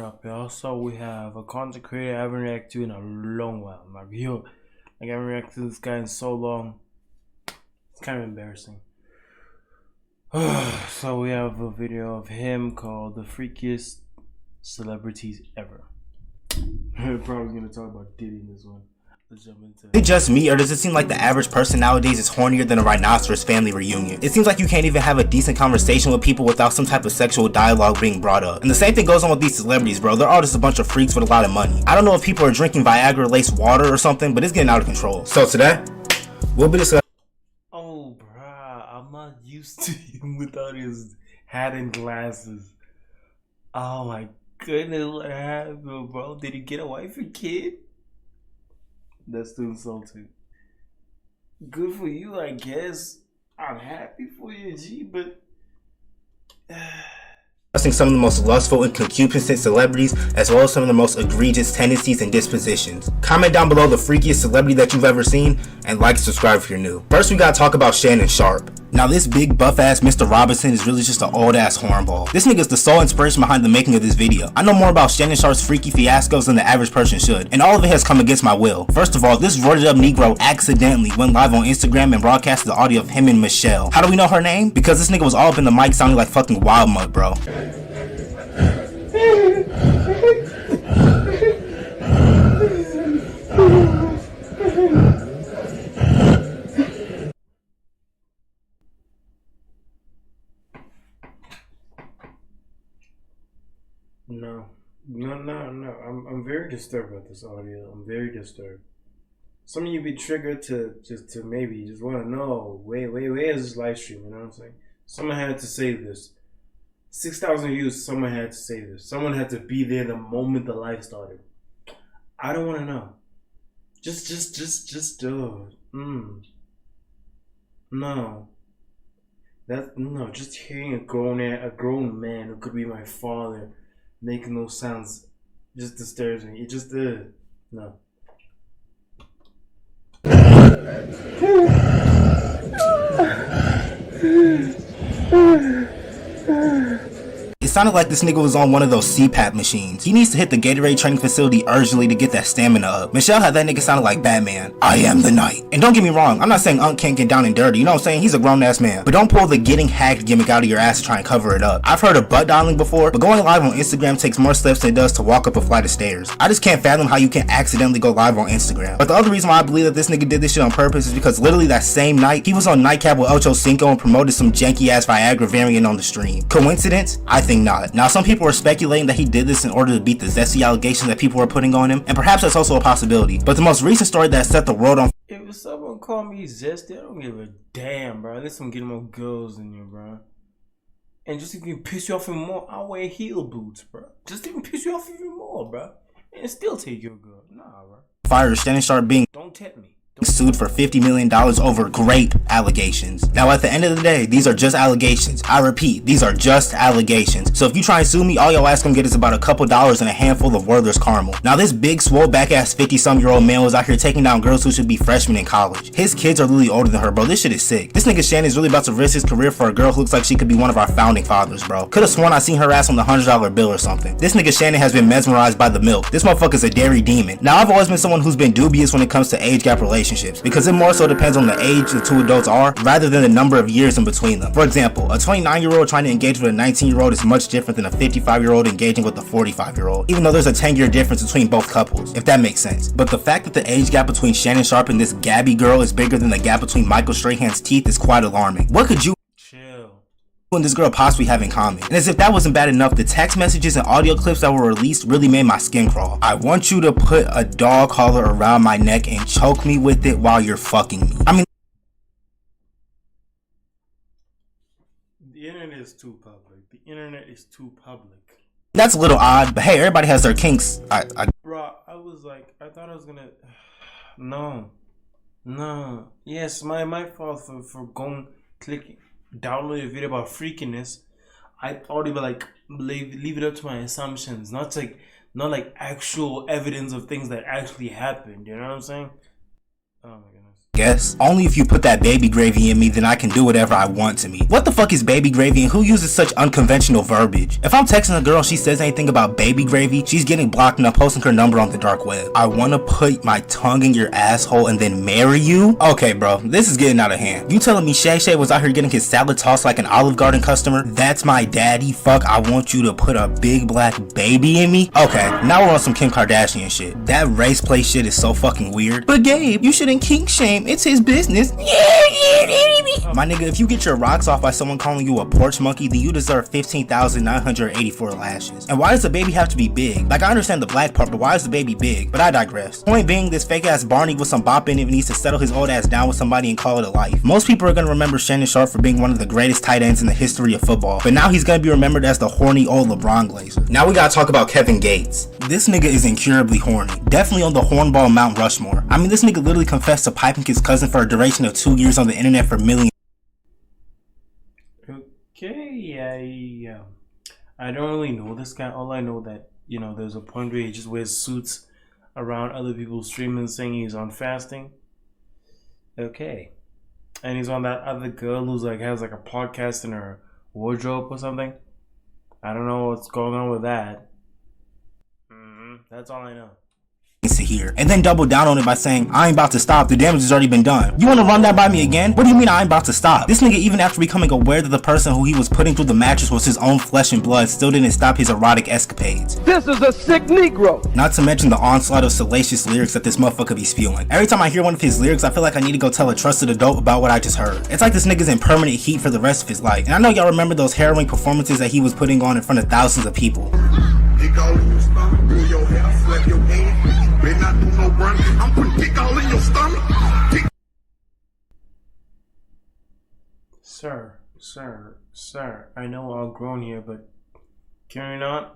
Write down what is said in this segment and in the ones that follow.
up, y'all? So we have a content creator I haven't reacted to in a long while. I'm like, yo, I haven't reacted to this guy in so long. It's kind of embarrassing. So we have a video of him called "The Freakiest Celebrities Ever." We're probably gonna talk about Diddy in this one. Let's jump into it. Is it just me, or does it seem like the average person nowadays is hornier than a rhinoceros family reunion? It seems like you can't even have a decent conversation with people without some type of sexual dialogue being brought up. And the same thing goes on with these celebrities, bro. They're all just a bunch of freaks with a lot of money. I don't know if people are drinking Viagra-laced water or something, but it's getting out of control. So today, we'll be discussing. Oh, bruh, I'm not used to him without his hat and glasses. Oh my goodness, what happened, bro? Did he get a wife and kid? That's too insulting. Good for you, I guess. I'm happy for you, G, but Discussing some of the most lustful and concupiscent celebrities, as well as some of the most egregious tendencies and dispositions. Comment down below the freakiest celebrity that you've ever seen, and like and subscribe if you're new. First, we gotta talk about Shannon Sharpe. Now, this big buff-ass Mr. Robinson is really just an old-ass hornball. This nigga's the sole inspiration behind the making of this video. I know more about Shannon Sharpe's freaky fiascos than the average person should, and all of it has come against my will. First of all, this roided up Negro accidentally went live on Instagram and broadcasted the audio of him and Michelle. How do we know her name? Because this nigga was all up in the mic sounding like fucking Wild Mud, bro. No. I'm very disturbed about this audio. I'm very disturbed. Some of you be triggered to maybe just want to know, where's this live stream? You know what I'm saying? Someone had to say this. 6,000 views. Someone had to say this. Someone had to be there the moment the live started. I don't want to know. Just do it. No. No. Just hearing a grown man who could be my father making those sounds just disturbs me. It just no. It sounded like this nigga was on one of those CPAP machines. He needs to hit the Gatorade training facility urgently to get that stamina up. Michelle had that nigga sounding like Batman. I am the night. And don't get me wrong, I'm not saying Unc can't get down and dirty, you know what I'm saying? He's a grown ass man. But don't pull the getting hacked gimmick out of your ass to try and cover it up. I've heard of butt dialing before, but going live on Instagram takes more steps than it does to walk up a flight of stairs. I just can't fathom how you can accidentally go live on Instagram. But the other reason why I believe that this nigga did this shit on purpose is because literally that same night, he was on Nightcap with Ocho Cinco and promoted some janky ass Viagra variant on the stream. Coincidence? I think not. Now, some people are speculating that he did this in order to beat the zesty allegations that people were putting on him, and perhaps that's also a possibility. But the most recent story that set the world on If someone call me zesty, I don't give a damn, bro. Unless I'm getting more girls in you, bro. And just to even piss you off even more, I wear heel boots, bro. Just to even piss you off even more, bro. And still take your girl. Nah, bro. fire, Shannon Sharpe being Don't tempt me. sued for $50 million over grape allegations. Now, at the end of the day, these are just allegations. I repeat, these are just allegations. So if you try and sue me, all your ass gonna get is about a couple dollars and a handful of Werther's caramel. Now, this big, swole, back-ass 50-some-year-old man was out here taking down girls who should be freshmen in college. His kids are literally older than her, bro. This shit is sick. This nigga Shannon is really about to risk his career for a girl who looks like she could be one of our founding fathers, bro. Could've sworn I seen her ass on the $100 bill or something. This nigga Shannon has been mesmerized by the milk. This motherfucker's a dairy demon. Now, I've always been someone who's been dubious when it comes to age gap relationships, because it more so depends on the age the two adults are rather than the number of years in between them. For example, a 29-year-old trying to engage with a 19-year-old is much different than a 55-year-old engaging with a 45-year-old, even though there's a 10-year difference between both couples, if that makes sense. But the fact that the age gap between Shannon Sharpe and this Gabby girl is bigger than the gap between Michael Strahan's teeth is quite alarming. What could you and this girl possibly have in common? And as if that wasn't bad enough, the text messages and audio clips that were released really made my skin crawl. I want you to put a dog collar around my neck and choke me with it while you're fucking me. I mean, the internet is too public. The internet is too public. That's a little odd, but hey, everybody has their kinks. Bro, I was like, I thought I was gonna. No. Yes, my fault for going clicking. Download a video about freakiness. I thought it would like leave it up to my assumptions, not like actual evidence of things that actually happened. You know what I'm saying? Oh my goodness. guess. Only if you put that baby gravy in me, then I can do whatever I want to me. What the fuck is baby gravy and who uses such unconventional verbiage? If I'm texting a girl and she says anything about baby gravy, she's getting blocked and I'm posting her number on the dark web. I wanna put my tongue in your asshole and then marry you? Okay, bro, this is getting out of hand. You telling me Shay Shay was out here getting his salad tossed like an Olive Garden customer? That's my daddy? Fuck, I want you to put a big black baby in me? Okay, now we're on some Kim Kardashian shit. That race play shit is so fucking weird. But Gabe, you shouldn't kink shame. It's his business. My nigga, if you get your rocks off by someone calling you a porch monkey, then you deserve 15,984 lashes. And why does the baby have to be big? Like, I understand the black part, but why is the baby big? But I digress. Point being, this fake ass Barney with some bop in it needs to settle his old ass down with somebody and call it a life. Most people are gonna remember Shannon Sharpe for being one of the greatest tight ends in the history of football, but now he's gonna be remembered as the horny old LeBron Glazer. Now we gotta talk about Kevin Gates. This nigga is incurably horny. Definitely on the hornball Mount Rushmore. I mean, this nigga literally confessed to piping his cousin for a duration of 2 years on the internet for millions. Okay, I don't really know this guy. All I know that, you know, there's a point where he just wears suits around other people's streaming saying he's on fasting. Okay. And he's on that other girl who's like has like a podcast in her wardrobe or something. I don't know what's going on with that. That's all I know. To hear, and then double down on it by saying, I ain't about to stop, the damage has already been done. You wanna run that by me again? What do you mean I ain't about to stop? This nigga, even after becoming aware that the person who he was putting through the mattress was his own flesh and blood, still didn't stop his erotic escapades. This is a sick Negro! Not to mention the onslaught of salacious lyrics that this motherfucker be spewing. Every time I hear one of his lyrics, I feel like I need to go tell a trusted adult about what I just heard. It's like this nigga's in permanent heat for the rest of his life. And I know y'all remember those harrowing performances that he was putting on in front of thousands of people. Dick all in your stomach, pull your hair, slap your hand. Better not do no running. I'm putting dick all in your stomach. Dick. Sir, I know we're all grown here, but can we not?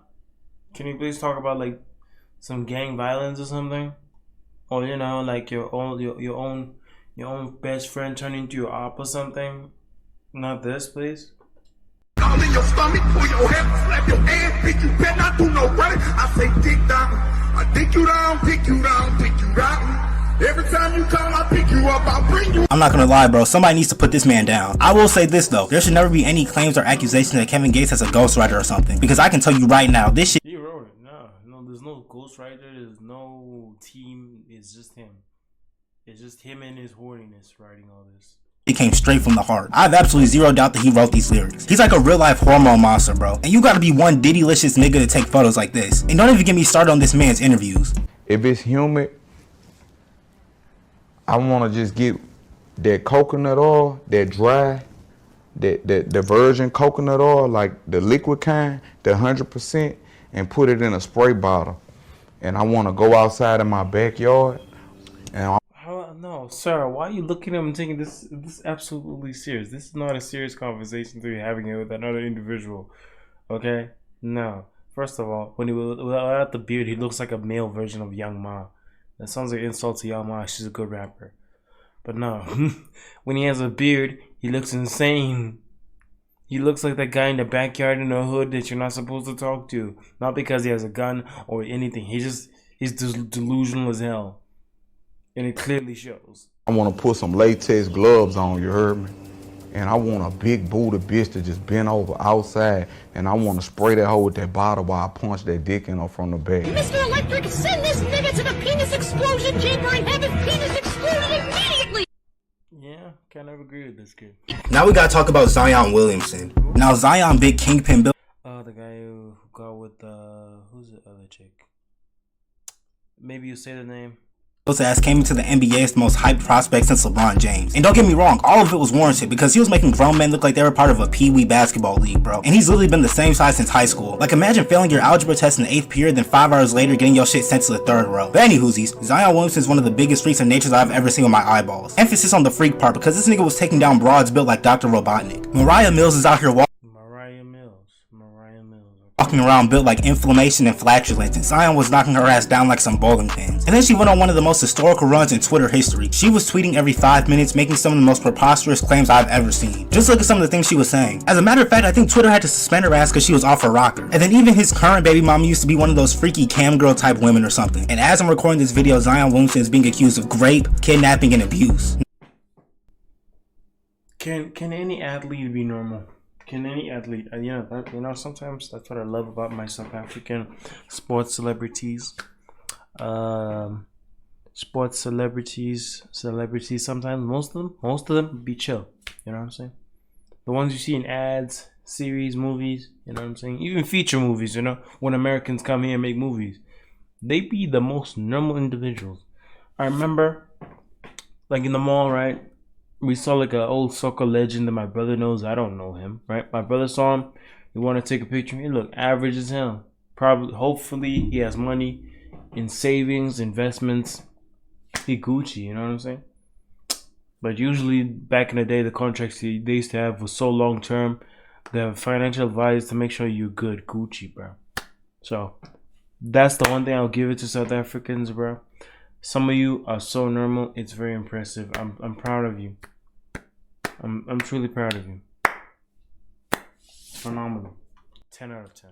Can you please talk about like some gang violence or something? Or you know, like your own best friend turning into your op or something? Not this, please. All in your stomach, pull your hair, slap your hand. Bitch, you better not do no running. I say dick down. I dick you down, pick you down, pick you down. Every time you come, I pick you up, I'll bring you. I'm not gonna lie, bro. Somebody needs to put this man down. I will say this though, there should never be any claims or accusations that Kevin Gates has a ghostwriter or something. Because I can tell you right now, this shit. He wrote it. No, there's no ghostwriter. There's no team. It's just him. It's just him and his horniness writing all this. It came straight from the heart. I have absolutely zero doubt that he wrote these lyrics. He's like a real life hormone monster, bro. And you gotta be one Diddy-licious nigga to take photos like this. And don't even get me started on this man's interviews. If it's humid, I wanna just get that coconut oil, that dry, the virgin coconut oil, like the liquid kind, the 100%, and put it in a spray bottle. And I wanna go outside in my backyard and No, sir, why are you looking at him and taking this absolutely serious? This is not a serious conversation that you're having it with another individual, okay? No. First of all, when he without the beard, he looks like a male version of Young Ma. That sounds like an insult to Young Ma. She's a good rapper. But no, when he has a beard, he looks insane. He looks like that guy in the backyard in the hood that you're not supposed to talk to. Not because he has a gun or anything. He's delusional as hell. And it clearly shows. I want to put some latex gloves on, you heard me? And I want a big booty bitch to just bend over outside, and I want to spray that hoe with that bottle while I punch that dick in her from the back. Mr. Electric, send this nigga to the penis explosion chamber and have his penis exploded immediately! Yeah, kind of agree with this kid. Now we gotta talk about Zion Williamson. Now Zion big kingpin bill. The guy who got with who's the other chick? Maybe you say the name. His ass came into the NBA as the most hyped prospect since LeBron James. And don't get me wrong, all of it was warranted because he was making grown men look like they were part of a pee-wee basketball league, bro. And he's literally been the same size since high school. Like, imagine failing your algebra test in the 8th period, then 5 hours later getting your shit sent to the 3rd row. But anywhoosies, Zion Williamson is one of the biggest freaks of natures I've ever seen with my eyeballs. Emphasis on the freak part because this nigga was taking down broads built like Dr. Robotnik. Mariah Mills is out here walking around built like inflammation and flatulence, and Zion was knocking her ass down like some bowling pins. And then she went on one of the most historical runs in Twitter history. She was tweeting every 5 minutes, making some of the most preposterous claims I've ever seen. Just look at some of the things she was saying. As a matter of fact, I think Twitter had to suspend her ass because she was off her rocker. And then even his current baby mama used to be one of those freaky cam girl type women or something. And as I'm recording this video, Zion Williamson is being accused of rape, kidnapping, and abuse. Can any athlete be normal? Can any athlete? Sometimes that's what I love about my South African sports celebrities. Sports celebrities. Sometimes most of them be chill. You know what I'm saying? The ones you see in ads, series, movies. You know what I'm saying? Even feature movies. When Americans come here and make movies, they be the most normal individuals. I remember, like in the mall, right? We saw like an old soccer legend that my brother knows. I don't know him, right? My brother saw him. He wanted to take a picture. He looked average as hell. Hopefully, he has money in savings, investments. He Gucci, you know what I'm saying? But usually, back in the day, the contracts they used to have was so long term. The financial advice to make sure you're good, Gucci, bro. So that's the one thing I'll give it to South Africans, bro. Some of you are so normal. It's very impressive. I'm proud of you. I'm truly proud of you. Phenomenal. 10 out of 10.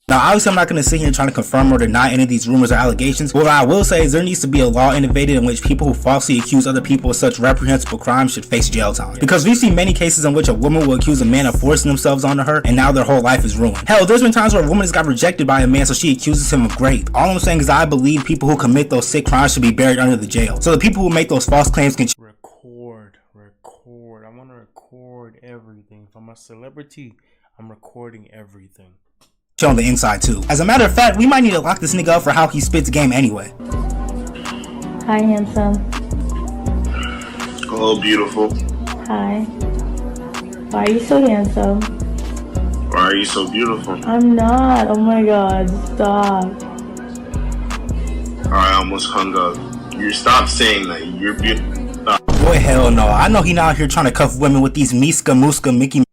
Now, obviously, I'm not going to sit here trying to confirm or deny any of these rumors or allegations. But what I will say is there needs to be a law innovated in which people who falsely accuse other people of such reprehensible crimes should face jail time. Because we've seen many cases in which a woman will accuse a man of forcing themselves onto her, and now their whole life is ruined. Hell, there's been times where a woman has got rejected by a man, so she accuses him of rape. All I'm saying is I believe people who commit those sick crimes should be buried under the jail. So the people who make those false claims can Record. I want to record everything. If I'm a celebrity, I'm recording everything. on the inside too. As a matter of fact, we might need to lock this nigga up for how he spits game anyway. Hi, handsome. Hello, beautiful. Hi. Why are you so handsome? Why are you so beautiful? I'm not. Oh my god, stop. I almost hung up. You stop saying that. You're beautiful. Boy, hell no. I know he not out here trying to cuff women with these Miska Muska Mickey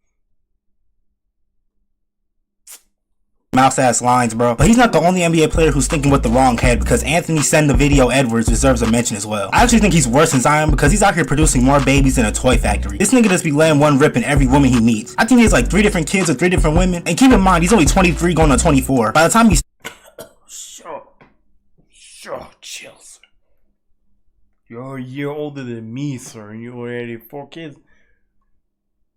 Mouse ass lines, bro. But he's not the only NBA player who's thinking with the wrong head, because Anthony Send the Video Edwards deserves a mention as well. I actually think he's worse than Zion because he's out here producing more babies than a toy factory. This nigga just be laying one rip in every woman he meets. I think he has like 3 different kids with 3 different women. And keep in mind, he's only 23 going on 24. By the time he's Sure, chill, sir. You're a year older than me, sir, and you already have 4 kids.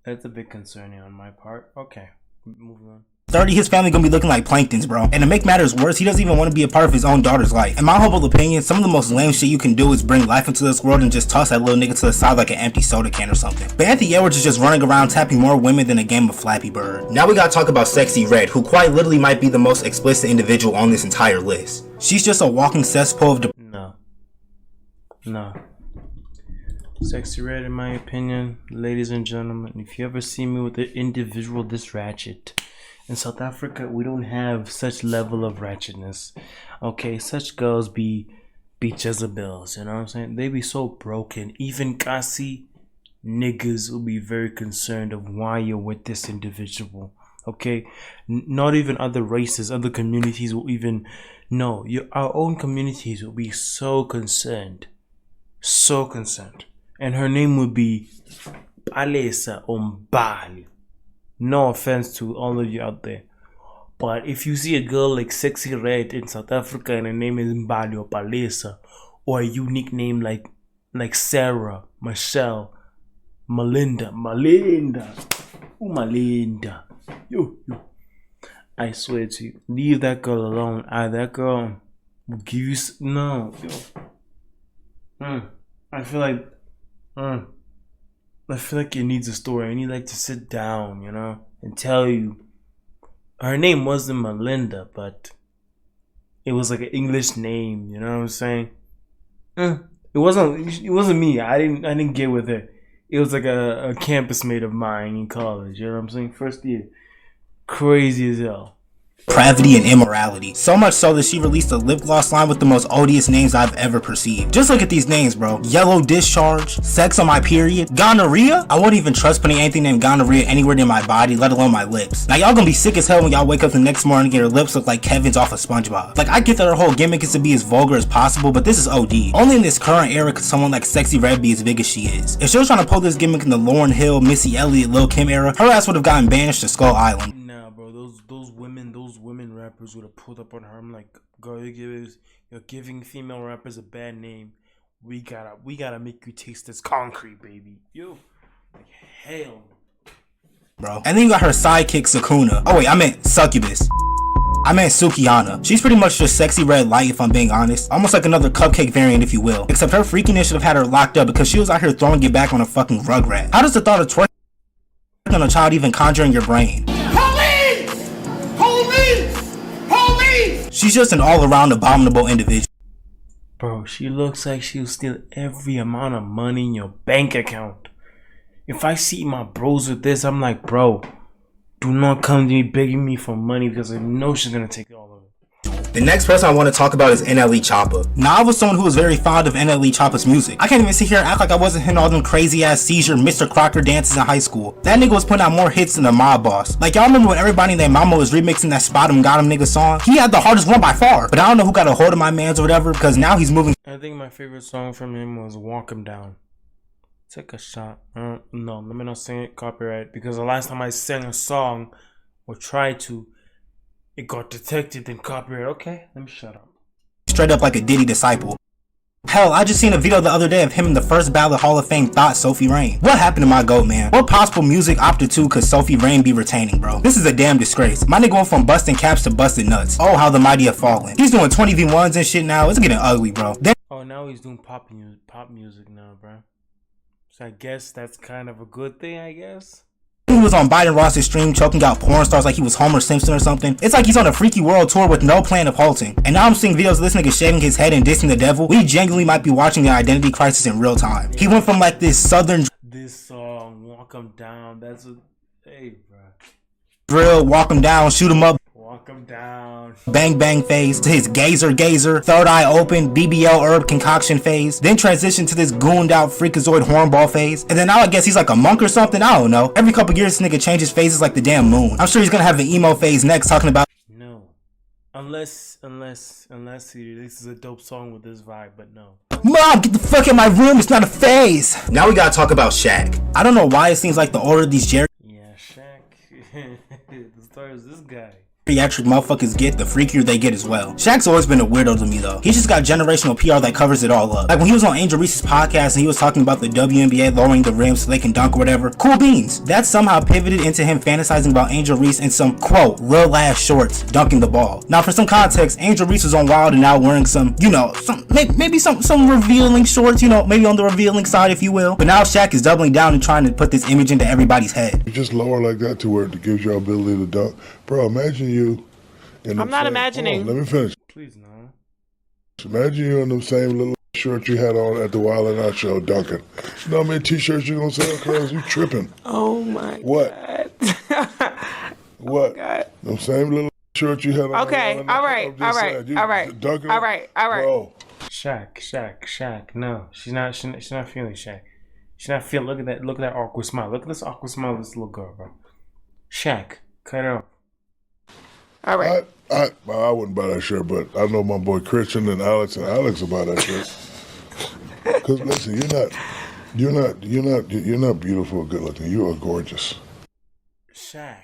That's a bit concerning on my part. Okay, moving on. 30, his family gonna be looking like planktons, bro. And to make matters worse, he doesn't even want to be a part of his own daughter's life. In my humble opinion, some of the most lame shit you can do is bring life into this world and just toss that little nigga to the side like an empty soda can or something. But Anthony Edwards is just running around tapping more women than a game of Flappy Bird. Now we gotta talk about Sexy Red, who quite literally might be the most explicit individual on this entire list. She's just a walking cesspool of No. Sexy Red, in my opinion, ladies and gentlemen, if you ever see me with an individual this ratchet, in South Africa, we don't have such level of ratchetness. Okay, such girls be Jezebels, you know what I'm saying? They be so broken. Even Kasi niggas will be very concerned of why you're with this individual. Okay, not even other races, other communities will even know. Our own communities will be so concerned. And her name would be Palesa Ombali. No offense to all of you out there, but if you see a girl like Sexy Red in South Africa and her name is Mbali or Palesa, or a unique name like Sarah, Michelle, Melinda, yo, I swear to you, leave that girl alone. That girl will give you no. I feel like it needs a story. I need like to sit down, and tell you. Her name wasn't Melinda, but it was like an English name. You know what I'm saying? It wasn't me. I didn't get with her. It was like a campus mate of mine in college. You know what I'm saying? First year, crazy as hell. Depravity and immorality. So much so that she released a lip gloss line with the most odious names I've ever perceived. Just look at these names, bro. Yellow discharge, sex on my period, gonorrhea. I wouldn't even trust putting anything named gonorrhea anywhere near my body, let alone my lips. Now y'all gonna be sick as hell when y'all wake up the next morning and get her lips look like Kevin's off of SpongeBob. Like, I get that her whole gimmick is to be as vulgar as possible, but this is OD. Only in this current era could someone like Sexy Red be as big as she is. If she was trying to pull this gimmick in the Lauryn Hill, Missy Elliott, Lil' Kim era, her ass would have gotten banished to Skull Island. Nah, bro, those women rappers would have pulled up on her. I'm like, girl, you're giving female rappers a bad name. We gotta make you taste this concrete, baby. Yo, Hell. Bro. And then you got her sidekick Sakuna. Oh wait, I meant Succubus. I meant Sukihana. She's pretty much just sexy red light if I'm being honest. Almost like another cupcake variant if you will. Except her freakiness should have had her locked up because she was out here throwing it back on a fucking rugrat. How does the thought of twerking on a child even conjure in your brain? Police! Police! Police! She's just an all-around abominable individual. Bro, she looks like she'll steal every amount of money in your bank account. If I see my bros with this, I'm like, bro, do not come to me begging me for money because I know she's gonna take all of it. The next person I want to talk about is NLE Choppa. Now I was someone who was very fond of NLE Choppa's music. I can't even sit here and act like I wasn't hitting all them crazy ass seizure Mr. Crocker dances in high school. That nigga was putting out more hits than the Mob Boss. Like y'all remember when everybody and their mama was remixing that Spot 'em Got 'em nigga song? He had the hardest one by far. But I don't know who got a hold of my mans or whatever because now he's moving. I think my favorite song from him was Walk 'em Down. Take a shot. No, let me not sing it copyright because the last time I sang a song or tried to, it got detected in copyright. Okay, let me shut up. Straight up like a Diddy disciple. Hell, I just seen a video the other day of him in the first ballot Hall of Fame thought Sophie Rain. What happened to my GOAT, man? What possible music opted to could Sophie Rain be retaining, bro? This is a damn disgrace. My nigga went from busting caps to busting nuts. Oh, how the mighty have fallen. He's doing 20v1s and shit now. It's getting ugly, bro. Oh, now he's doing pop music now, bro. So I guess that's kind of a good thing, I guess. He was on Biden Ross's stream choking out porn stars like he was Homer Simpson or something. It's like he's on a freaky world tour with no plan of halting. And now I'm seeing videos of this nigga shaving his head and dissing the devil. We genuinely might be watching the identity crisis in real time. He went from like this southern This song, Walk 'em Down, that's a... Hey, bro. drill, walk him down, shoot him up, Walk 'em down. bang bang phase, to his gazer, third eye open, BBL herb concoction phase, then transition to this gooned out freakazoid hornball phase, and then now I guess he's like a monk or something, I don't know. Every couple years this nigga changes phases like the damn moon. I'm sure he's gonna have an emo phase next talking about No. Unless he releases a dope song with this vibe, but no. Mom, get the fuck in my room, it's not a phase. Now we gotta talk about Shaq. I don't know why it seems like the order of these Yeah, Shaq. The story is this guy. geriatric motherfuckers get, the freakier they get as well. Shaq's always been a weirdo to me though. He's just got generational PR that covers it all up. Like when he was on Angel Reese's podcast and he was talking about the WNBA lowering the rim so they can dunk or whatever. Cool beans. That somehow pivoted into him fantasizing about Angel Reese in some, quote, real ass shorts dunking the ball. Now for some context, Angel Reese was on Wild and now wearing some, you know, maybe some revealing shorts, you know, maybe on the revealing side if you will. But now Shaq is doubling down and trying to put this image into everybody's head. You just lower like that to where it gives you ability to dunk. Bro, imagine you in I'm not imagining. Let me finish. Please, no. Imagine you in the same little shirt you had on at the Wild and Out show dunking. You know how many t-shirts you gonna sell, cuz? You tripping. Oh my What? God. What? Oh God. The same little shirt you had on. Okay, the Wild and Out. all right, I'm just all right, saying, you all right, dunking all right, all right. Bro. Shaq. No, she's not feeling Shaq. She's not feeling. Look at that awkward smile. Look at this awkward smile of this little girl, bro. Shaq, cut it off. All right. I wouldn't buy that shirt, but I know my boy Christian and Alex will buy that shirt. Cause listen, you're not beautiful or good looking. You are gorgeous. Shaq.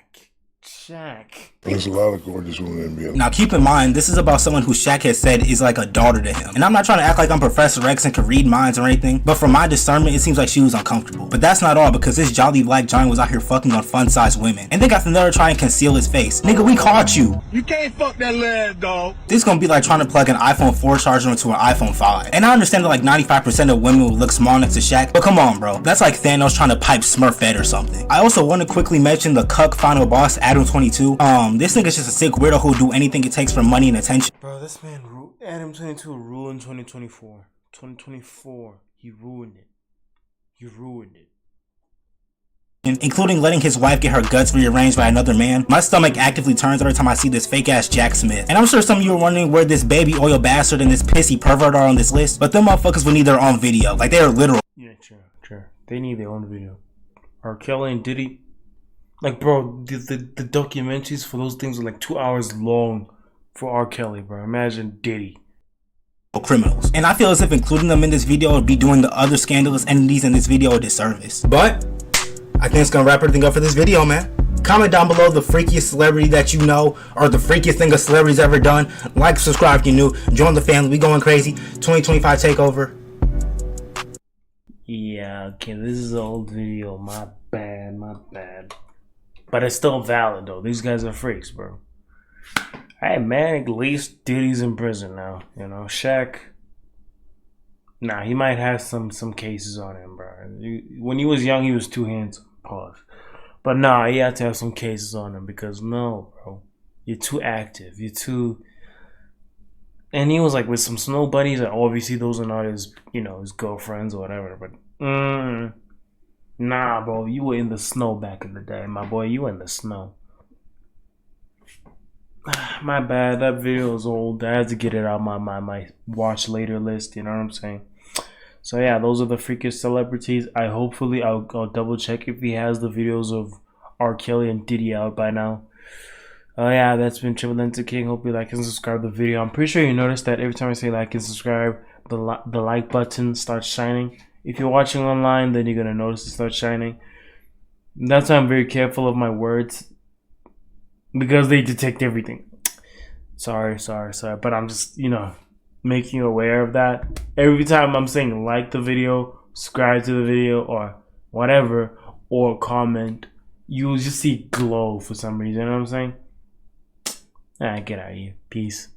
There's a lot of gorgeous women in NBA. Now keep in mind, this is about someone who Shaq has said is like a daughter to him. And I'm not trying to act like I'm Professor X and can read minds or anything, but from my discernment, it seems like she was uncomfortable. But that's not all, because this jolly black giant was out here fucking on fun-sized women. And they got the nerve to try and conceal his face. Nigga, we caught you. You can't fuck that leg, dog. This is gonna be like trying to plug an iPhone 4 charger into an iPhone 5. And I understand that like 95% of women will look small next to Shaq, but come on, bro. That's like Thanos trying to pipe Smurfette or something. I also want to quickly mention the cuck final boss, Adam 22. This nigga's just a sick weirdo who'll do anything it takes for money and attention. Bro, this man, Adam 22 ruined 2024. 2024, he ruined it. Including letting his wife get her guts rearranged by another man. My stomach actively turns every time I see this fake ass Jack Smith. And I'm sure some of you are wondering where this baby oil bastard and this pissy pervert are on this list, but them motherfuckers would need their own video. Like, they are literal. Yeah, sure. They need their own video. R. Kelly and Diddy. Like, bro, the documentaries for those things are like 2 hours long for R. Kelly, bro. Imagine Diddy. Criminals. And I feel as if including them in this video would be doing the other scandalous entities in this video a disservice. But I think it's gonna wrap everything up for this video, man. Comment down below the freakiest celebrity that you know, or the freakiest thing a celebrity's ever done. Like, subscribe if you're new. Join the family. We going crazy. 2025 takeover. Yeah, okay, this is an old video. My bad, my bad. But it's still valid though. These guys are freaks, bro. Hey man, at least Diddy's in prison now. You know, Shaq. Nah, he might have some cases on him, bro. When he was young, he was too handsome. Pause. But nah, he had to have some cases on him because no, bro, you're too active. You're too. And he was like with some snow bunnies, and obviously those are not his, his girlfriends or whatever. But nah, bro, you were in the snow back in the day, my boy. You were in the snow. My bad. That video is old. I had to get it out my watch later list. You know what I'm saying? So yeah, those are the freakiest celebrities. I'll double check if he has the videos of R. Kelly and Diddy out by now. Yeah, that's been Triple Lenta King. Hope you like and subscribe the video. I'm pretty sure you noticed that every time I say like and subscribe, the like button starts shining. If you're watching online, then you're gonna notice it starts shining. That's why I'm very careful of my words, because they detect everything. Sorry. But I'm just, making you aware of that. Every time I'm saying like the video, subscribe to the video, or whatever, or comment, you'll just see glow for some reason. You know what I'm saying? Get out of here. Peace.